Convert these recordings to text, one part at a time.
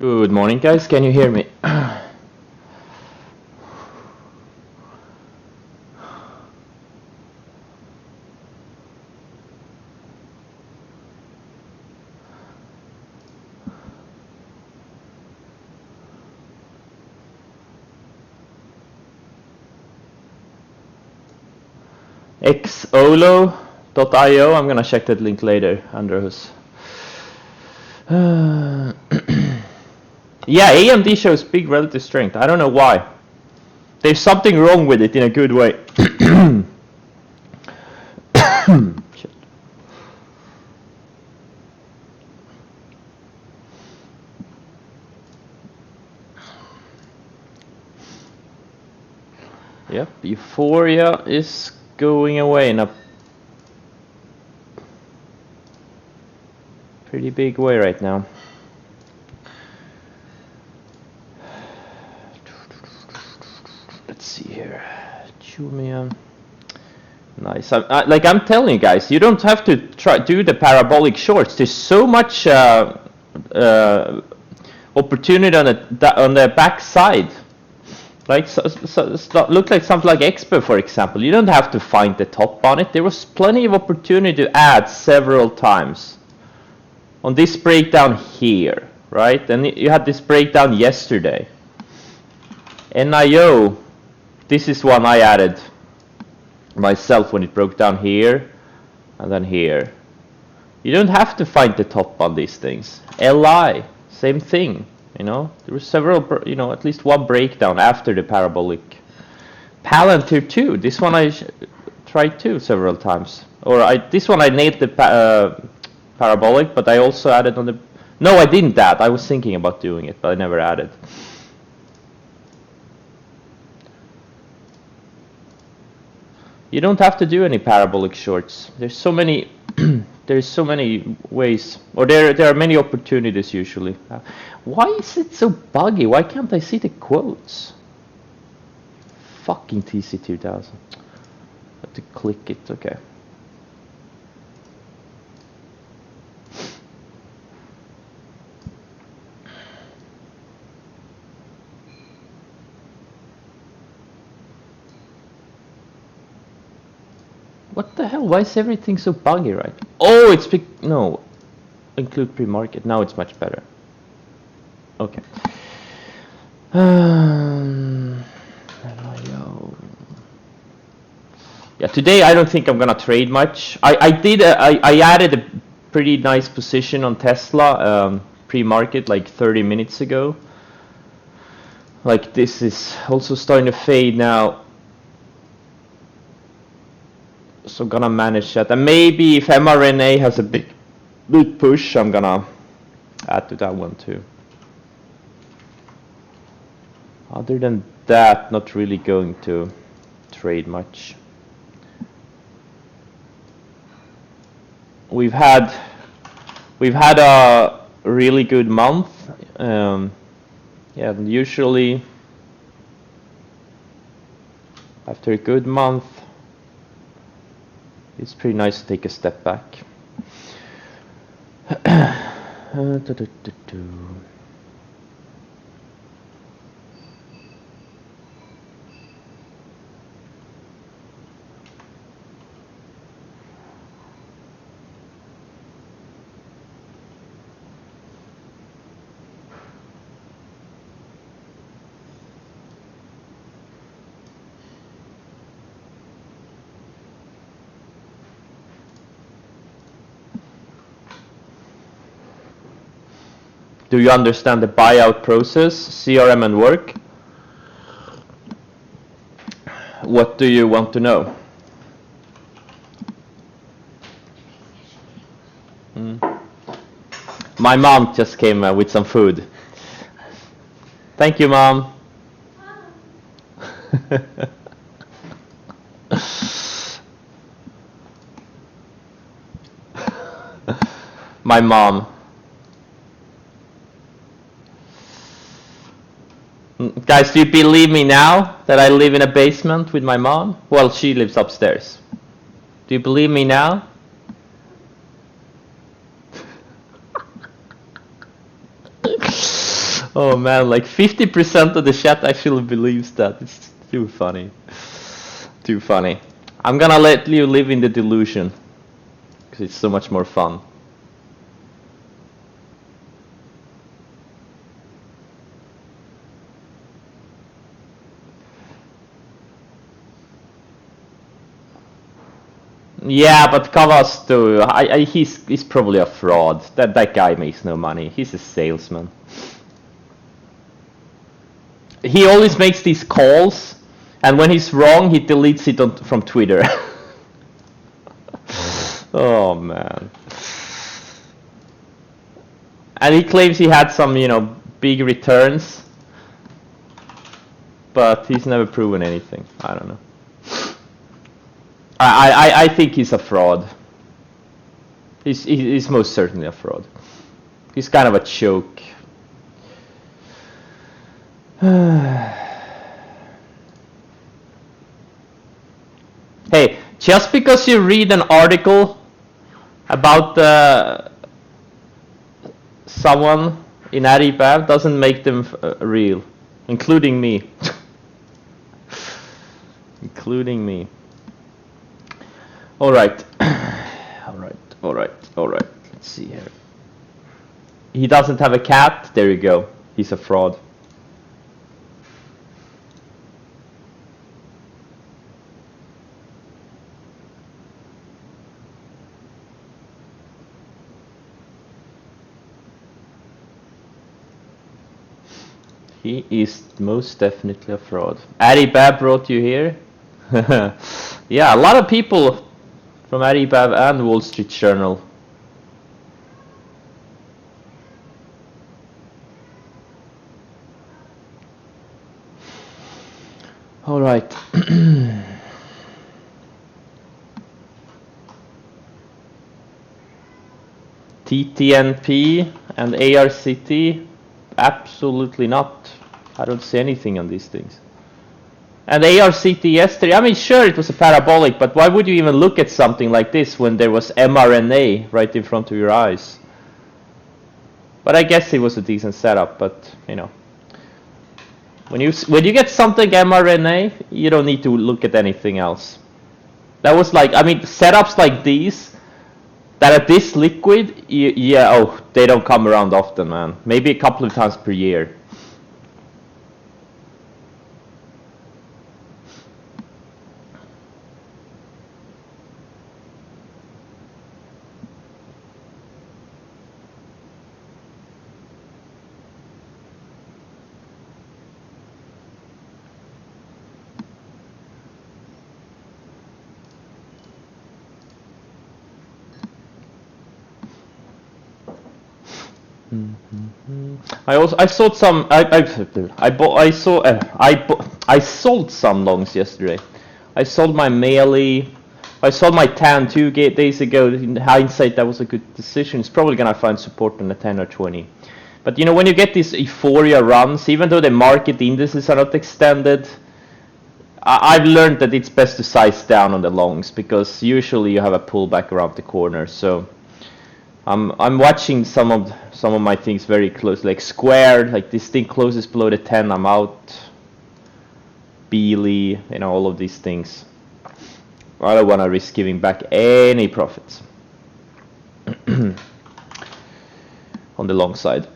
Good morning, guys. Can you hear me? xolo.io. I'm gonna check that link later, Andrews. Yeah, AMD shows big relative strength. I don't know why. There's something wrong with it in a good way. Shit. Yep, Euphoria is going away in a pretty big way right now. Let's see here. Chumia. Nice. I'm telling you guys, you don't have to do the parabolic shorts. There's so much opportunity on the back side. Like look like something like Expo, for example. You don't have to find the top on it. There was plenty of opportunity to add several times. On this breakdown here, right? And you had this breakdown yesterday. NIO, this is one I added myself when it broke down here and then here. You don't have to find the top on these things. LI, same thing. You know, there were several, you know, at least one breakdown after the parabolic. Palantir too. This one I tried too several times. Or this one I nailed the parabolic, but I also added on the. No, I didn't add. I was thinking about doing it, but I never added. You don't have to do any parabolic shorts. There's so many. There's so many ways, or there are many opportunities usually. Why is it so buggy? Why can't I see the quotes? Fucking TC2000. I have to click it. Okay. What the hell? Why is everything so buggy, right? Oh, it's no. Include pre-market. Now it's much better. Okay. Yeah, today I don't think I'm gonna trade much. I added a pretty nice position on Tesla pre-market like 30 minutes ago. Like this is also starting to fade now. So gonna manage that, and maybe if mRNA has a big push, I'm gonna add to that one too. Other than that, not really going to trade much. We've had a really good month. Yeah, usually after a good month, it's pretty nice to take a step back. Do you understand the buyout process, CRM and work? What do you want to know? My mom just came with some food. Thank you, Mom. My mom. Guys, do you believe me now that I live in a basement with my mom? Well, she lives upstairs. Do you believe me now? Oh man, like 50% of the chat actually believes that. It's too funny. Too funny. I'm gonna let you live in the delusion. Because it's so much more fun. Yeah, but Kavas too. He's probably a fraud. That guy makes no money. He's a salesman. He always makes these calls, and when he's wrong, he deletes it from Twitter. Oh man. And he claims he had some, big returns, but he's never proven anything. I don't know. I think he's a fraud. He's most certainly a fraud. He's kind of a joke. Hey, just because you read an article about someone in Aribab doesn't make them real, including me. Including me. All right. All right. Let's see here. He doesn't have a cat. There you go. He's a fraud. He is most definitely a fraud. Aribab brought you here. Yeah, a lot of people from Aribab and Wall Street Journal. All right. TTNP and ARCT? Absolutely not. I don't see anything on these things. And ARCT yesterday, I mean, sure, it was a parabolic, but why would you even look at something like this when there was mRNA right in front of your eyes? But I guess it was a decent setup, but, when you get something mRNA, you don't need to look at anything else. That was like, I mean, setups like these, that are this liquid, they don't come around often, man. Maybe a couple of times per year. I sold some. I sold some longs yesterday. I sold my Melee. I sold my Tan 2 days ago. In hindsight, that was a good decision. It's probably gonna find support on the 10 or 20. But when you get these Euphoria runs, even though the market indices are not extended, I've learned that it's best to size down on the longs because usually you have a pullback around the corner. So I'm watching some of my things very close, like Square, like this thing closes below the 10, I'm out. Beely, all of these things. I don't want to risk giving back any profits on the long side.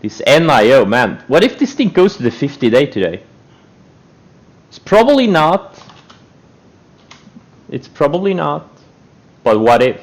This NIO, man. What if this thing goes to the 50-day today? It's probably not. It's probably not. But what if?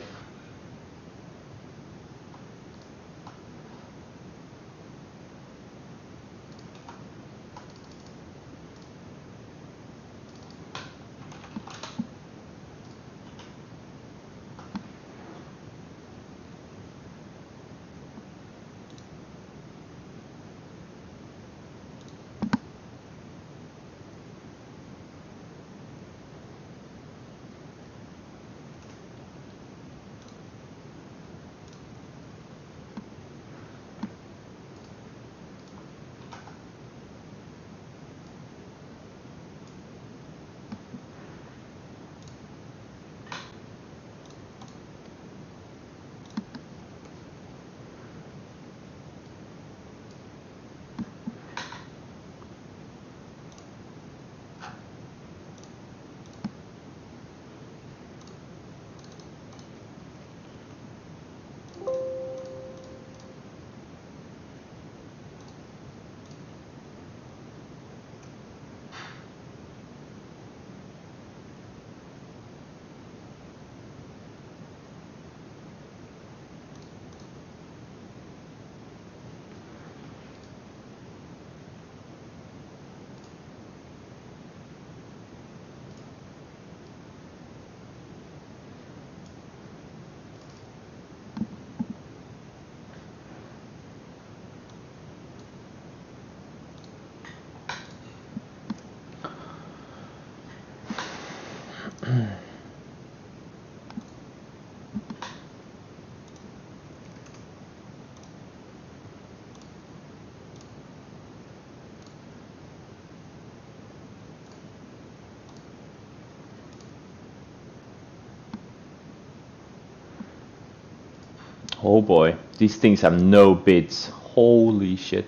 Oh boy, these things have no bids. Holy shit.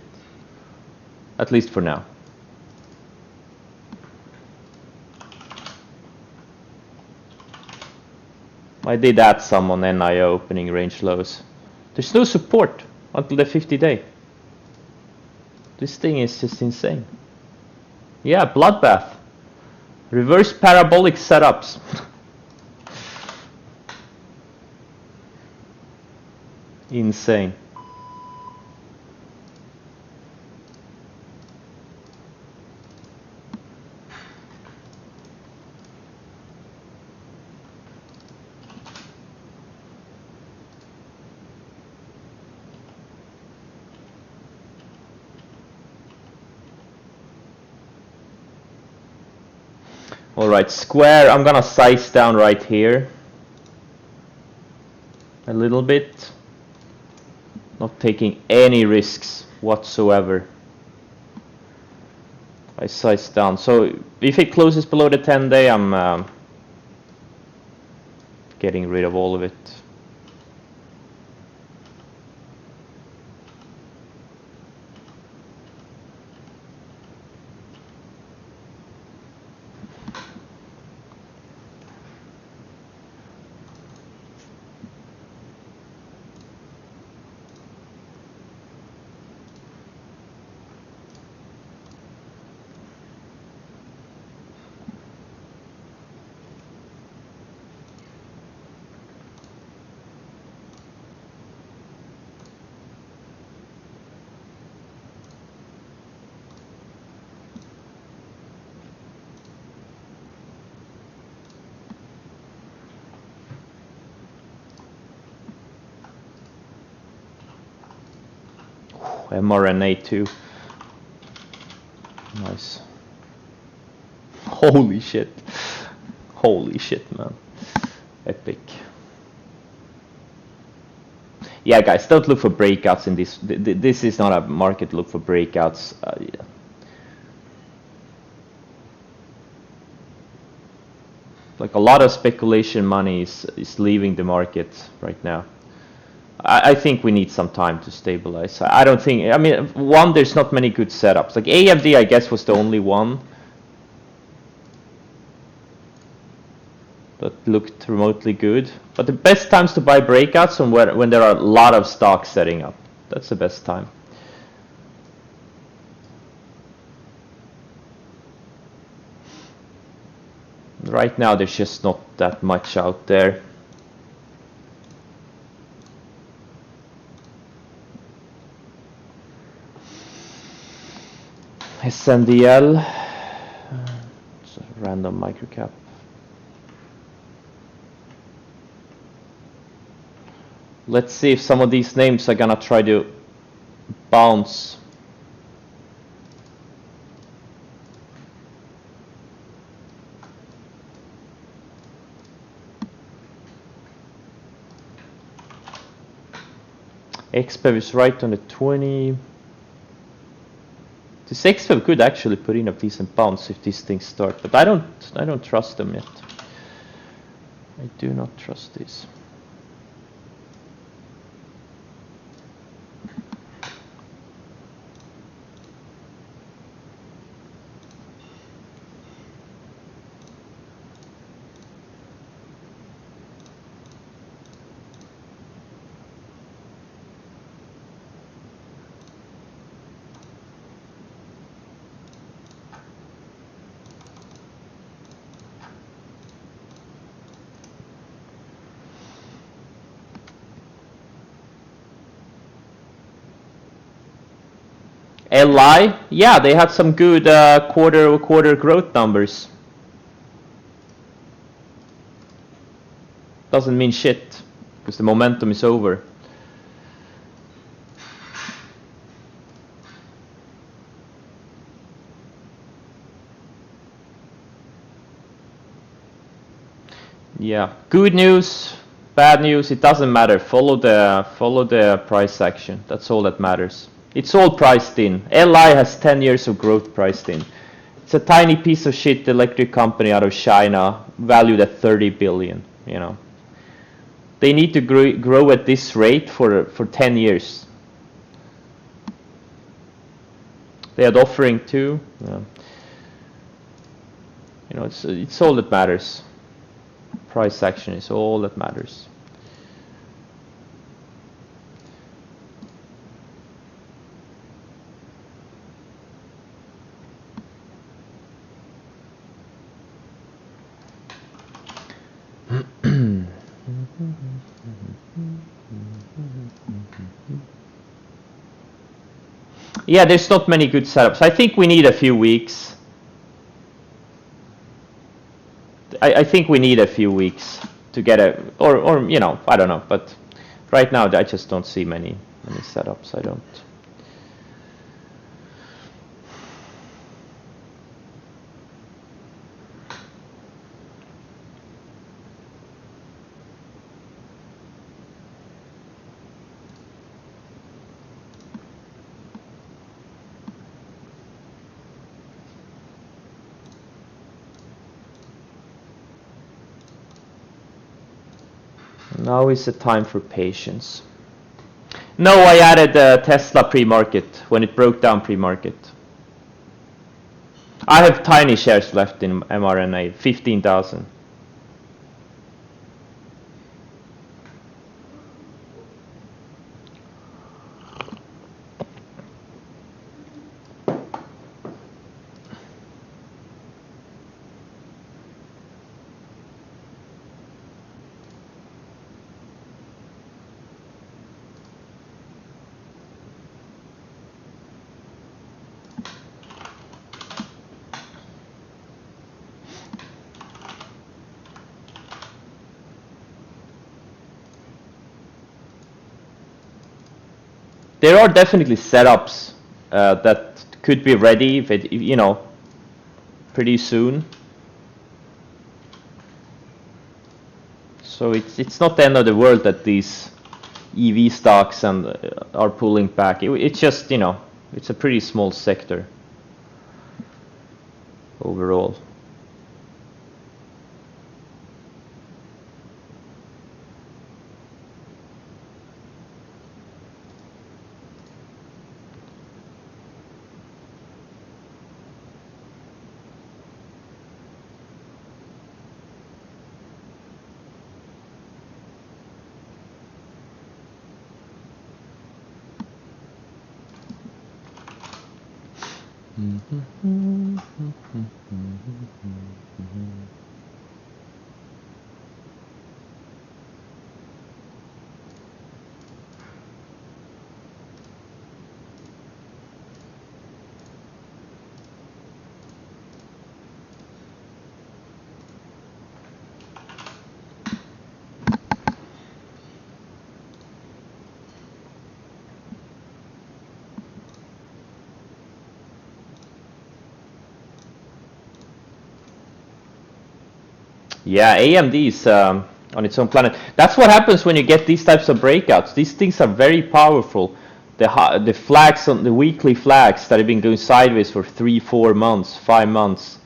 At least for now. I did add some on NIO opening range lows. There's no support until the 50-day. This thing is just insane. Yeah, bloodbath. Reverse parabolic setups. Insane. Alright, square, I'm gonna size down right here. A little bit. Not taking any risks whatsoever. I size down. So if it closes below the 10-day, I'm getting rid of all of it. mRNA too. Nice. Holy shit. Holy shit, man. Epic. Yeah, guys, don't look for breakouts in this. This is not a market. Look for breakouts. Yeah. Like a lot of speculation money is leaving the market right now. I think we need some time to stabilize. I don't think, I mean, one, there's not many good setups. Like AMD, I guess, was the only one that looked remotely good. But the best times to buy breakouts are when there are a lot of stocks setting up. That's the best time. Right now, there's just not that much out there. SNDL, it's a random microcap. Let's see if some of these names are gonna try to bounce. XPEV is right on the 20. This XPEV could actually put in a decent bounce if these things start, but I don't trust them yet. I do not trust this. LI, yeah, they had some good quarter growth numbers. Doesn't mean shit, because the momentum is over. Yeah, good news, bad news, it doesn't matter. Follow the price action. That's all that matters. It's all priced in. LI has 10 years of growth priced in. It's a tiny piece of shit electric company out of China, valued at 30 billion, you know. They need to grow at this rate for 10 years. They had offering too. You know, it's all that matters. Price action is all that matters. Yeah, there's not many good setups. I think we need a few weeks. I think we need a few weeks to get a, or you know, I don't know, but right now I just don't see many setups. I don't. Now is the time for patience. No, I added Tesla pre-market when it broke down pre-market. I have tiny shares left in mRNA, 15,000. There are definitely setups that could be ready, if it, you know, pretty soon. So it's not the end of the world that these EV stocks and are pulling back. It's just, you know, it's a pretty small sector overall. Yeah, AMD is on its own planet. That's what happens when you get these types of breakouts. These things are very powerful. The flags on the weekly flags that have been going sideways for 3, 4 months, 5 months,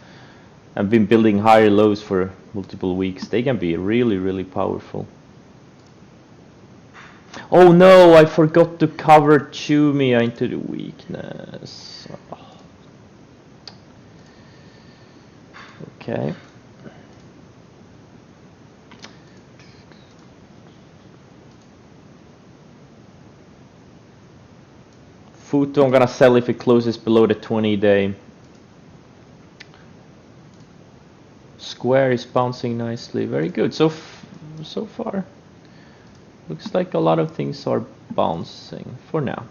and been building higher lows for multiple weeks. They can be really, really powerful. Oh no, I forgot to cover Chumia into the weakness. Oh. Okay. Futo I'm gonna sell if it closes below the 20-day. Square is bouncing nicely. Very good. So far, looks like a lot of things are bouncing for now.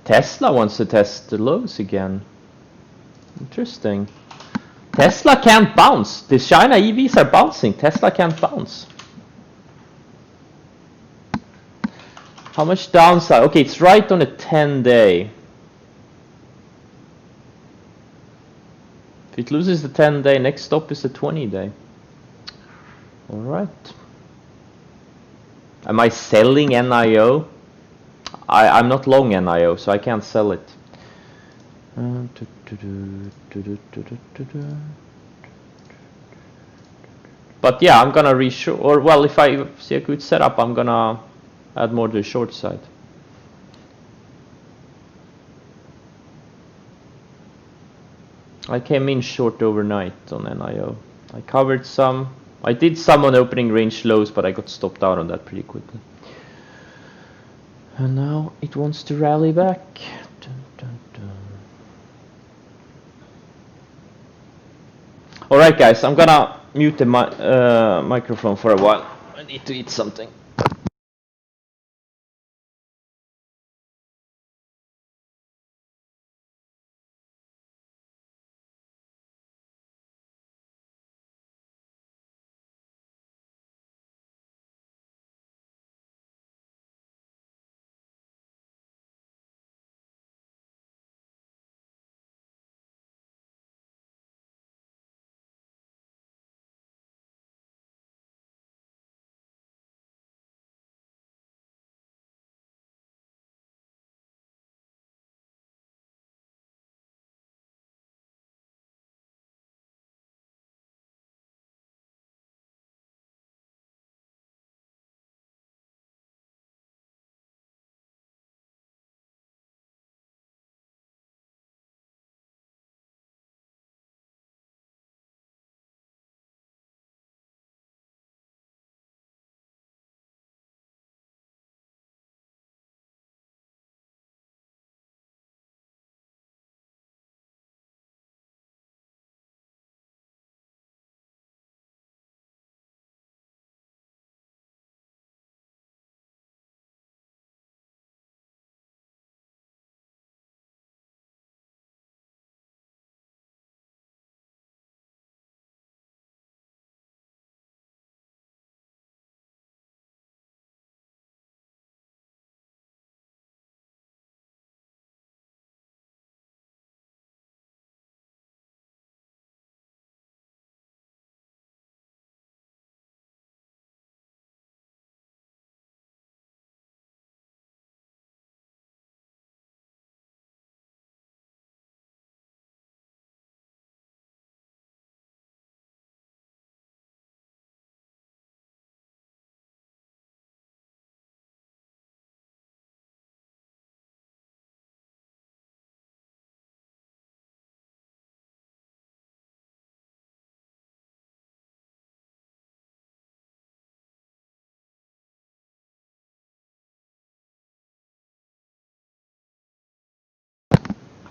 Tesla wants to test the lows again. Interesting. Tesla can't bounce. The China EVs are bouncing. Tesla can't bounce. How much downside? Okay, it's right on a 10-day. If it loses the 10-day, next stop is the 20-day. Alright. Am I selling NIO? I'm not long NIO, so I can't sell it. But yeah, I'm gonna re-short, or well, if I see a good setup, I'm gonna add more to the short side. I came in short overnight on NIO. I covered some. I did some on opening range lows, but I got stopped out on that pretty quickly. And now it wants to rally back. Dun, dun, dun. Alright guys, I'm gonna mute the microphone for a while. I need to eat something.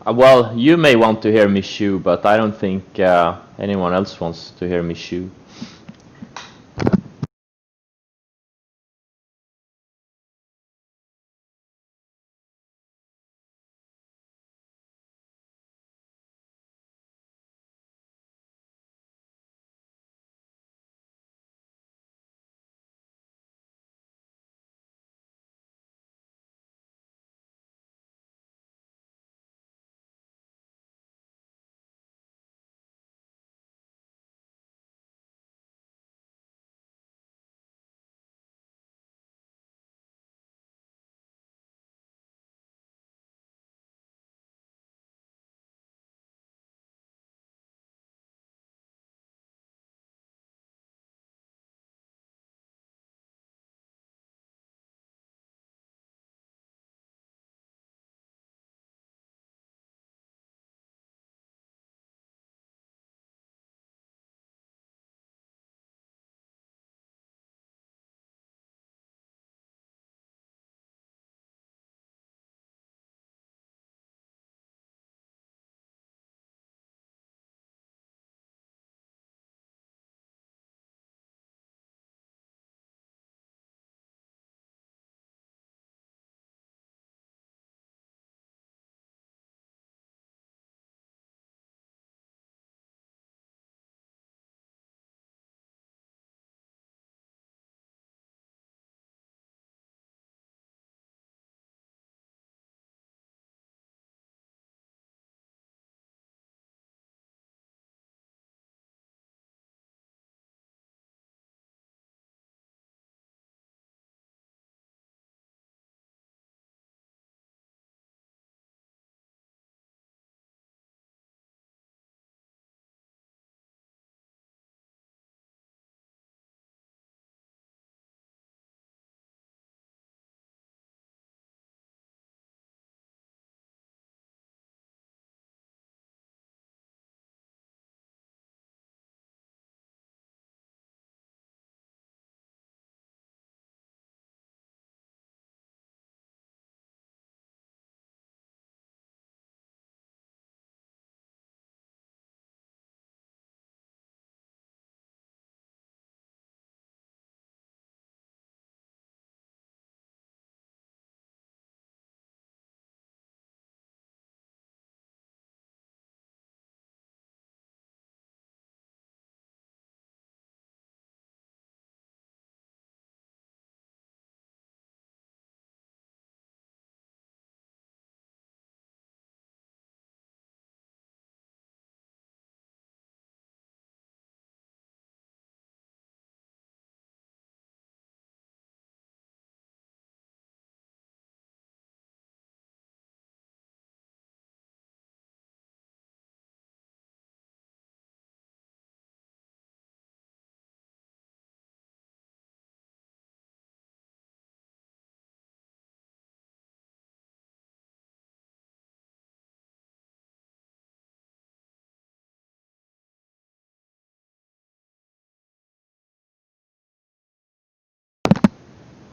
Well, you may want to hear me shoo, but I don't think anyone else wants to hear me shoo.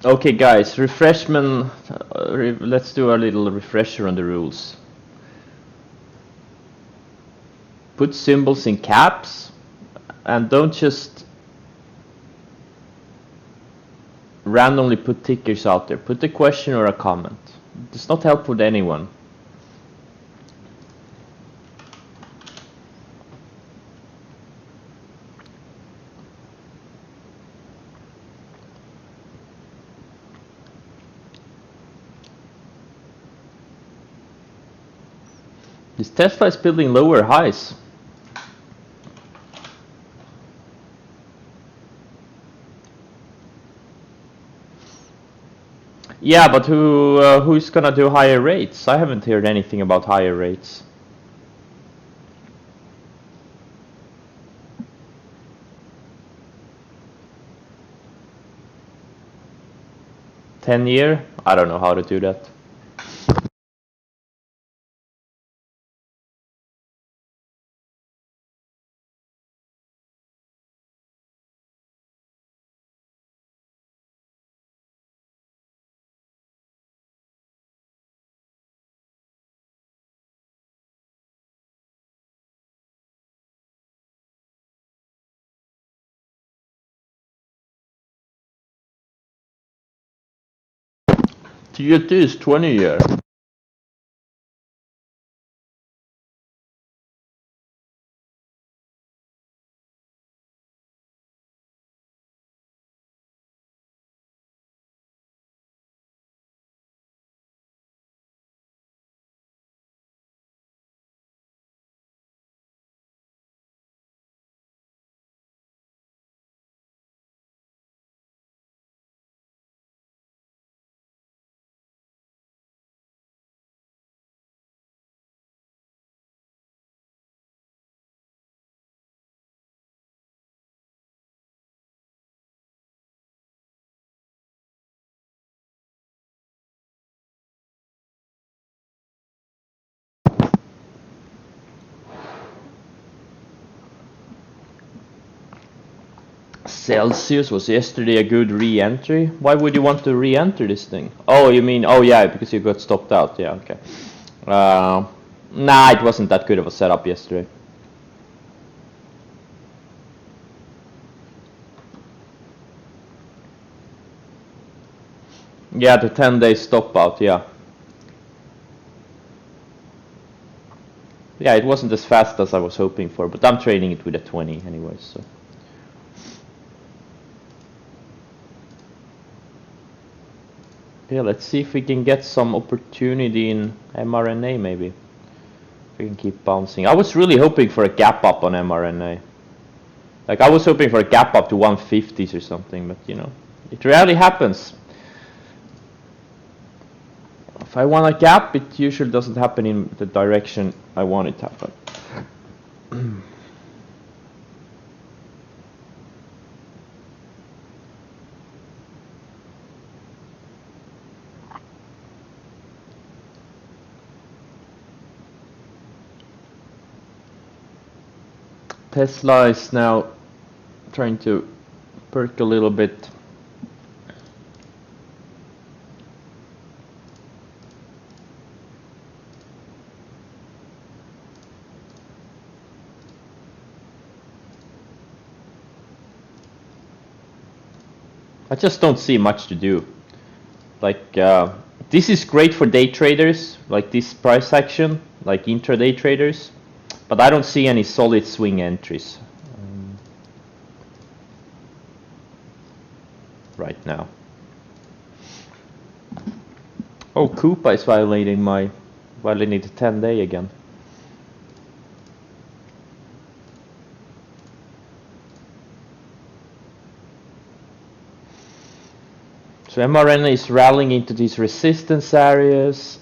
Okay, guys, refreshment. Let's do a little refresher on the rules. Put symbols in caps, and don't just randomly put tickers out there. Put a question or a comment. It's not helpful to anyone. This Tesla is building lower highs. Yeah, but who's gonna do higher rates? I haven't heard anything about higher rates. Ten-year? I don't know how to do that. TUT is 20-year. Celsius was yesterday a good re-entry. Why would you want to re-enter this thing? Oh, you mean, oh yeah, because you got stopped out. Yeah, okay. Nah, it wasn't that good of a setup yesterday. Yeah, the 10-day stop out, yeah. Yeah, it wasn't as fast as I was hoping for, but I'm trading it with a 20 anyways, so. Yeah, let's see if we can get some opportunity in mRNA maybe. If we can keep bouncing. I was really hoping for a gap up on mRNA. Like, I was hoping for a gap up to 150s or something, but you know, it rarely happens. If I want a gap, it usually doesn't happen in the direction I want it to happen. Tesla is now trying to perk a little bit. I just don't see much to do. Like, this is great for day traders, like this price action, like intraday traders, but I don't see any solid swing entries right now. Oh, Koopa is violating the 10-day again. So mRNA is rallying into these resistance areas.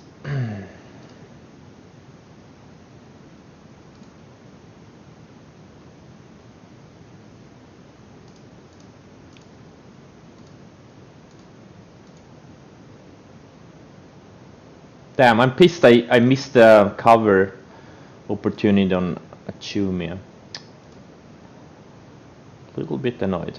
Damn, I'm pissed I missed the cover opportunity on Achumia. A little bit annoyed.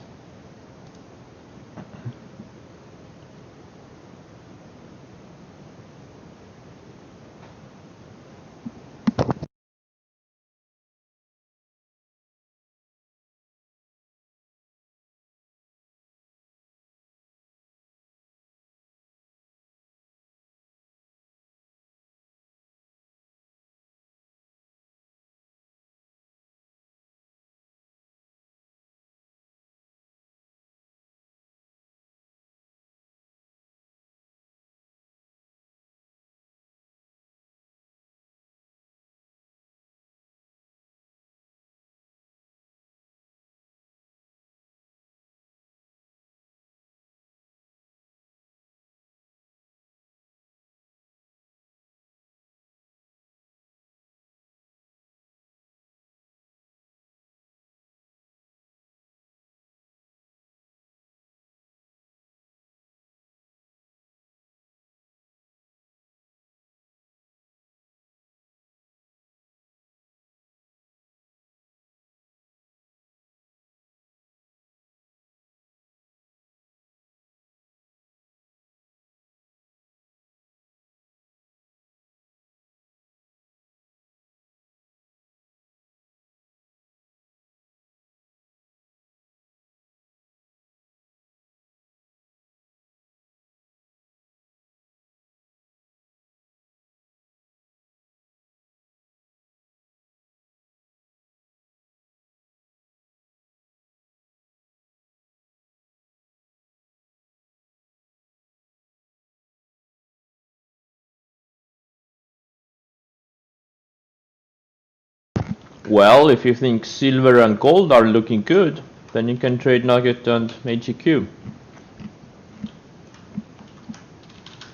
Well, if you think silver and gold are looking good, then you can trade Nugget and AGQ.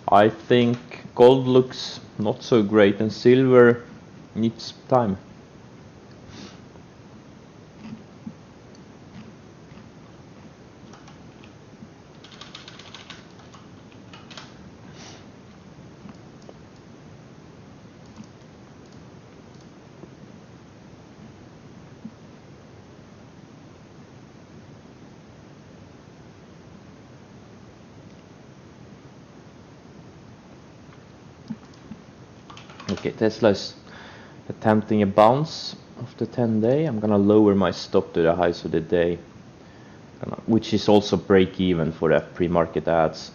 I think gold looks not so great and silver needs time. Okay, Tesla's attempting a bounce of the 10-day. I'm gonna lower my stop to the highs of the day, which is also break even for the pre-market ads.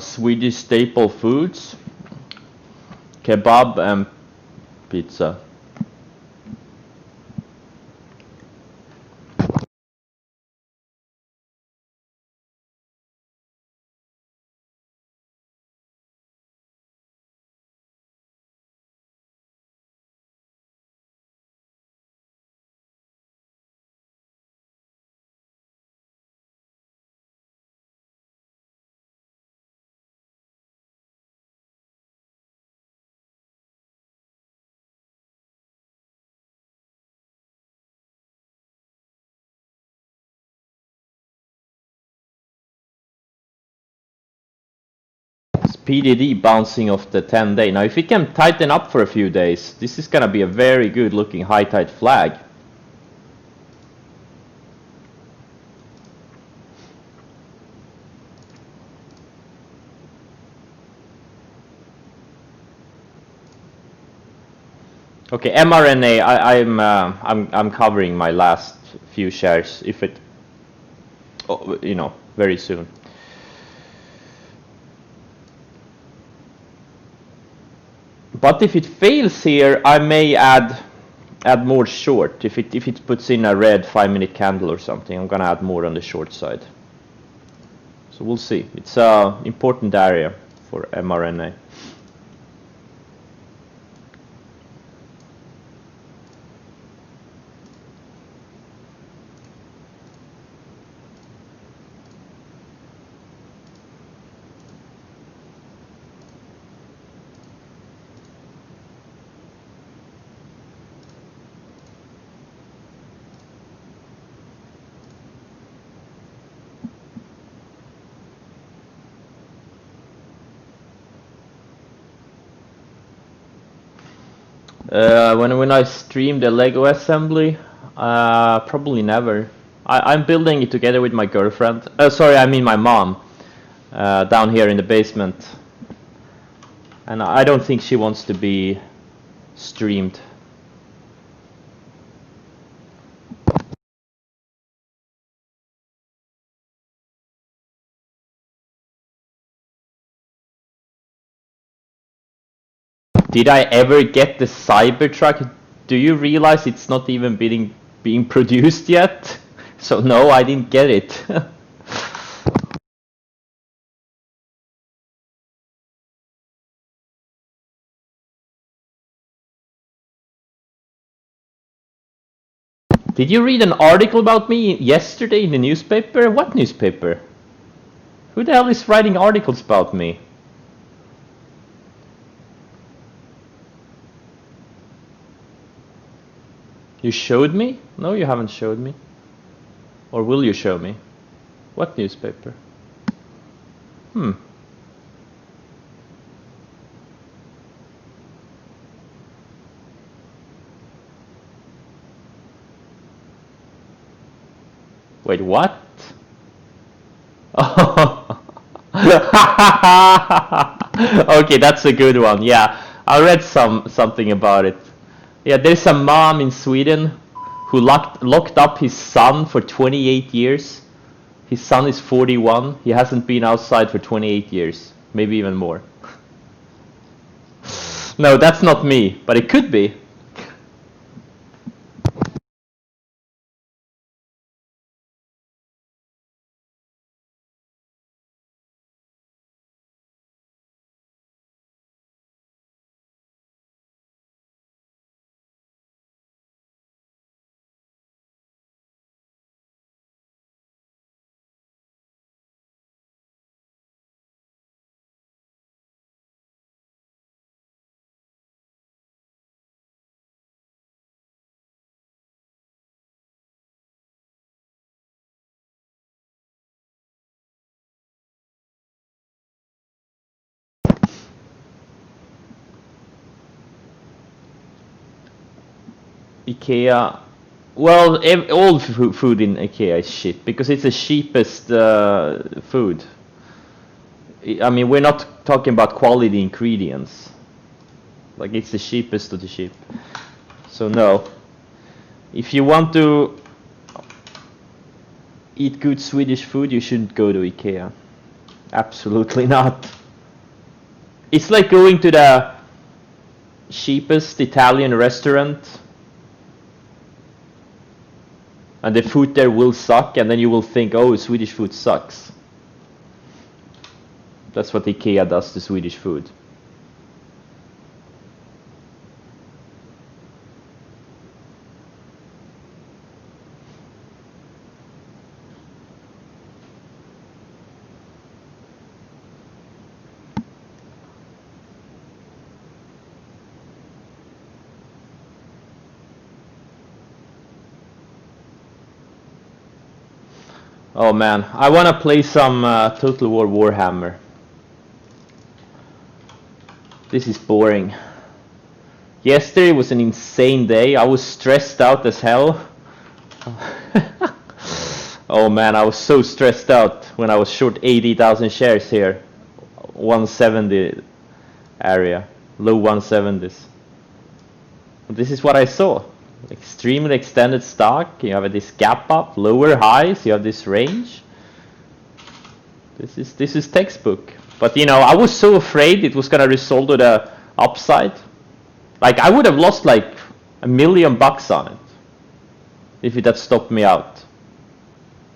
Swedish staple foods, kebab and pizza. PDD bouncing off the 10-day. Now if it can tighten up for a few days, this is gonna be a very good looking high tide flag. Okay, mRNA. I'm covering my last few shares if it, very soon. But if it fails here, I may add more short. If it puts in a red 5-minute candle or something, I'm gonna add more on the short side. So we'll see. It's a important area for mRNA. When I stream the Lego assembly, probably never. I'm building it together with my girlfriend. Sorry, I mean my mom, down here in the basement. And I don't think she wants to be streamed. Did I ever get the Cybertruck? Do you realize it's not even being produced yet? So no, I didn't get it. Did you read an article about me yesterday in the newspaper? What newspaper? Who the hell is writing articles about me? You showed me? No, you haven't showed me. Or will you show me? What newspaper? Wait, what? Okay, that's a good one. Yeah, I read something about it. Yeah, there's a mom in Sweden who locked up his son for 28 years. His son is 41. He hasn't been outside for 28 years, maybe even more. No, that's not me, but it could be. IKEA. Well, all food in IKEA is shit because it's the cheapest food. I mean, we're not talking about quality ingredients. Like, it's the cheapest of the cheap. So no. If you want to eat good Swedish food, you shouldn't go to IKEA. Absolutely not. It's like going to the cheapest Italian restaurant and the food there will suck, and then you will think, oh, Swedish food sucks. That's what IKEA does to Swedish food. Oh man, I wanna play some Total War Warhammer. This is boring. Yesterday was an insane day. I was stressed out as hell. Oh man, I was so stressed out when I was short 80,000 shares here. 170 area, low 170s. This is what I saw. Extremely extended stock. You have this gap up, lower highs. You have this range. This is textbook. But you know, I was so afraid it was gonna result to the upside. Like I would have lost like $1 million on it if it had stopped me out.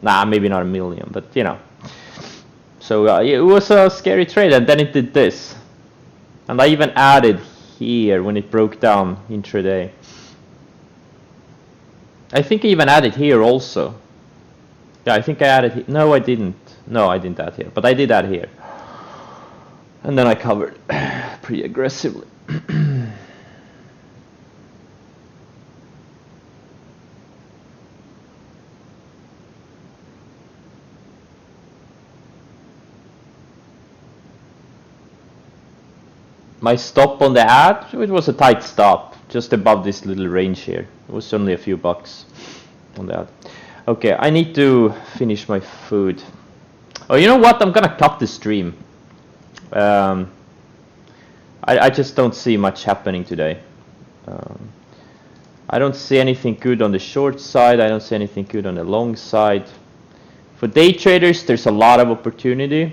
Nah, maybe not 1 million, but you know. So it was a scary trade, and then it did this, and I even added here when it broke down intraday. I think I even added here also. Yeah, I think I added. No, I didn't. No, I didn't add here, but I did add here. And then I covered pretty aggressively. My stop on the ad, it was a tight stop, just above this little range here. It was only a few bucks on the ad. Okay, I need to finish my food. Oh, you know what? I'm gonna cut the stream. I just don't see much happening today. I don't see anything good on the short side. I don't see anything good on the long side. For day traders, there's a lot of opportunity.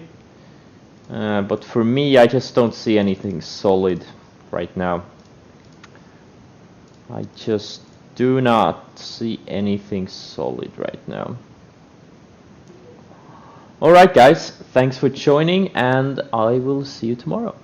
But for me, I just don't see anything solid right now. I just do not see anything solid right now. Alright guys, thanks for joining, and I will see you tomorrow.